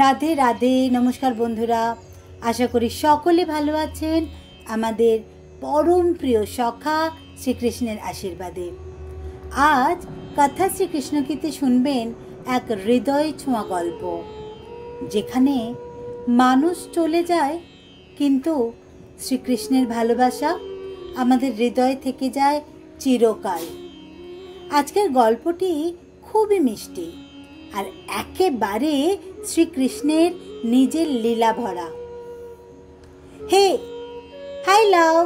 রাধে রাধে। নমস্কার বন্ধুরা, আশা করি সকলে ভালো আছেন আমাদের পরম প্রিয় সখা শ্রীকৃষ্ণের আশীর্বাদে। আজ কথা শ্রীকৃষ্ণকীর্তি শুনবেন এক হৃদয় ছোঁয়া গল্প, যেখানে মানুষ চলে যায় কিন্তু শ্রীকৃষ্ণের ভালোবাসা আমাদের হৃদয় থেকে যায় চিরকাল। আজকের গল্পটি খুবই মিষ্টি আর একেবারে শ্রীকৃষ্ণের নিজের লীলা ভরা। হে, হাই লাভ,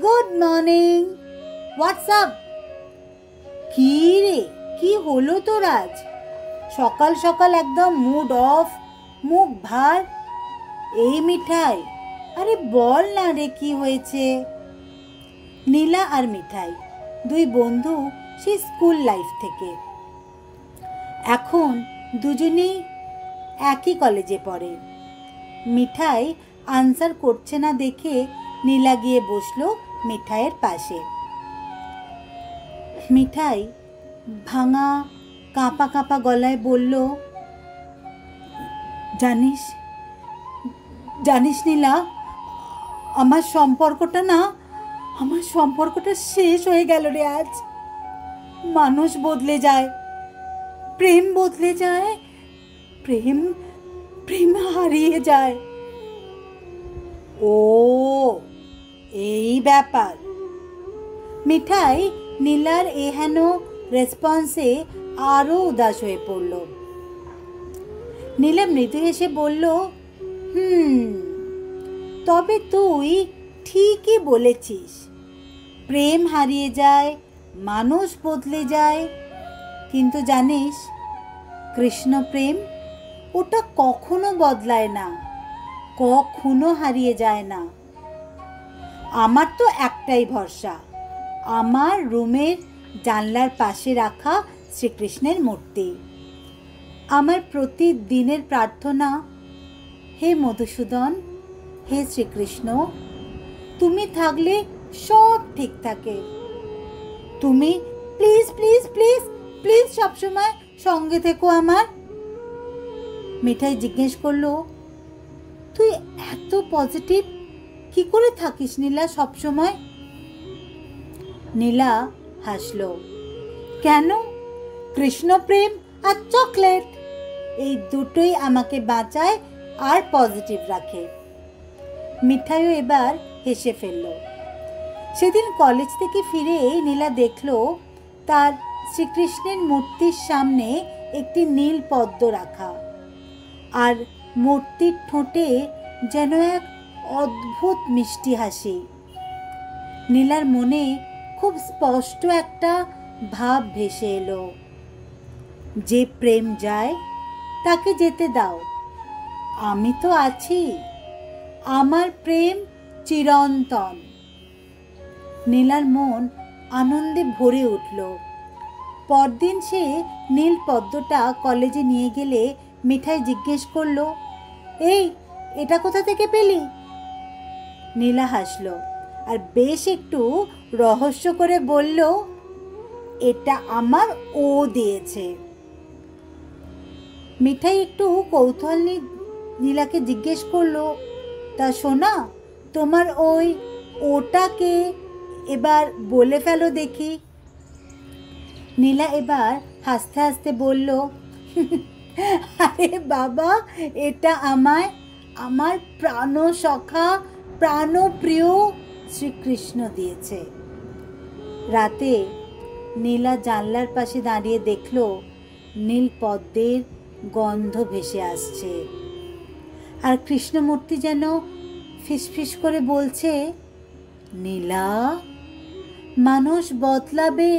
গুড মর্নিং, হোয়াটসঅ্যাপ। কি রে, কি হলো তোর আজ? সকাল সকাল একদম মুড অফ, মুখ ভার। এই মিঠাই, আরে বল না রে কি হয়েছে? নীলা আর মিঠাই দুই বন্ধু সেই স্কুল লাইফ থেকে। এখন দুজনেই একই কলেজে পড়ে। মিঠাই আনসার করছে না দেখে নীলা গিয়ে বসলো মিঠাইয়ের পাশে। মিঠাই ভাঙা কাঁপা কাঁপা গলায় বলল, জানিস জানিস নীলা, আমার সম্পর্কটা শেষ হয়ে গেল রে আজ। মানুষ বদলে যায়, প্রেম বদলে যায়, প্রেম হারিয়ে যায়। ও, এই ব্যাপার। মিঠাই নীলার এহেন রেসপন্সে আরো উদাস হয়ে পড়ল। নীলা মৃদু হেসে বলল, তবে তুই ঠিকই বলেছিস, প্রেম হারিয়ে যায়, মানুষ বদলে যায়, কিন্তু জানিস কৃষ্ণ প্রেম ওটা কখনো বদলায় না, কখনো হারিয়ে যায় না। আমার তো একটাই ভরসা, আমার রুমের জানলার পাশে রাখা শ্রীকৃষ্ণের মূর্তি। আমার প্রতিদিনের প্রার্থনা, হে মধুসূদন, হে শ্রীকৃষ্ণ, তুমি থাকলে সব ঠিক থাকে। তুমি প্লিজ প্লিজ প্লিজ প্লিজ সবসময় সঙ্গে থেকো আমার। মিঠাই জিজ্ঞেস করলো, তুই এত পজিটিভ কি করে থাকিস নীলা সবসময়? নীলা হাসলো। কেন? কৃষ্ণ প্রেম আর চকলেট, এই দুটোই আমাকে বাঁচায় আর পজিটিভ রাখে। মিঠাইও এবার হেসে ফেলল। সেদিন কলেজ থেকে ফিরে নীলা দেখলো তার শ্রীকৃষ্ণের মূর্তির সামনে একটি নীল পদ্ম রাখা, আর মূর্তির ঠোঁটে যেন এক অদ্ভুত মিষ্টি হাসি। নীলার মনে খুব স্পষ্ট একটা ভাব ভেসে এলো, যে প্রেম যায় তাকে যেতে দাও, আমি তো আছি, আমার প্রেম চিরন্তন। নীলার মন আনন্দে ভরে উঠল। পরদিন সে নীল পদ্মটা কলেজে নিয়ে গেলে মিঠাই জিজ্ঞেস করলো, এই, এটা কোথা থেকে পেলি? নীলা হাসলো আর বেশ একটু রহস্য করে বলল, এটা আমার ও দিয়েছে। মিঠাই একটু কৌতূহল নিয়ে নীলাকে জিজ্ঞেস করলো, তা শোনা, তোমার ওই ওটাকে এবার বলে ফেলো দেখি। নীলা এবার হাসতে হাসতে বলল, আরে বাবা, এটা আমার প্রাণ সখা, প্রাণপ্রিয় শ্রীকৃষ্ণ দিয়েছে। রাতে নীলা জানলার পাশে দাঁড়িয়ে দেখল নীল পদ্মের গন্ধ ভেসে আসছে, আর কৃষ্ণমূর্তি যেন ফিসফিস করে বলছে, নীলা, মানুষ বদলাবে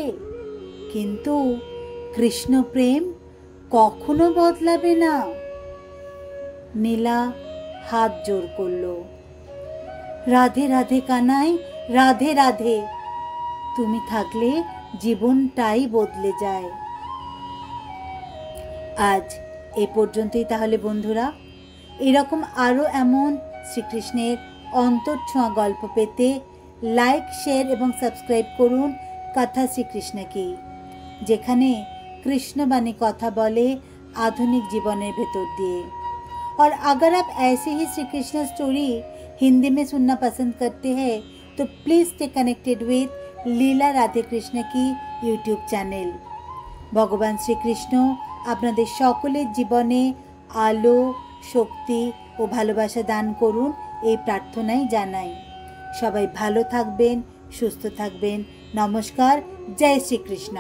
কিন্তু কৃষ্ণ প্রেম কখনো বদলাবে না। নীলা হাত জোর করল, রাধে রাধে কানাই, রাধে রাধে, তুমি থাকলে জীবনটাই বদলে যায়। আজ এ পর্যন্তই তাহলে বন্ধুরা। এরকম আরও এমন শ্রীকৃষ্ণের অন্তরছোঁয়া গল্প পেতে লাইক, শেয়ার এবং সাবস্ক্রাইব করুন কথা শ্রীকৃষ্ণকে, যেখানে কৃষ্ণবাণী কথা বলে আধুনিক জীবনের ভেতর দিয়ে। और अगर आप ऐसे ही श्री कृष्ण स्टोरी हिंदी में सुनना पसंद करते हैं तो प्लीज़ स्टे कनेक्टेड विथ লীলা রাধে কৃষ্ণ কি ইউটিউব চ্যানেল। ভগবান শ্রীকৃষ্ণ আপনাদের সকলের জীবনে আলো, শক্তি ও ভালোবাসা দান করুন এই প্রার্থনাই জানাই। সবাই ভালো থাকবেন, সুস্থ থাকবেন। নমস্কার, জয় শ্রীকৃষ্ণ।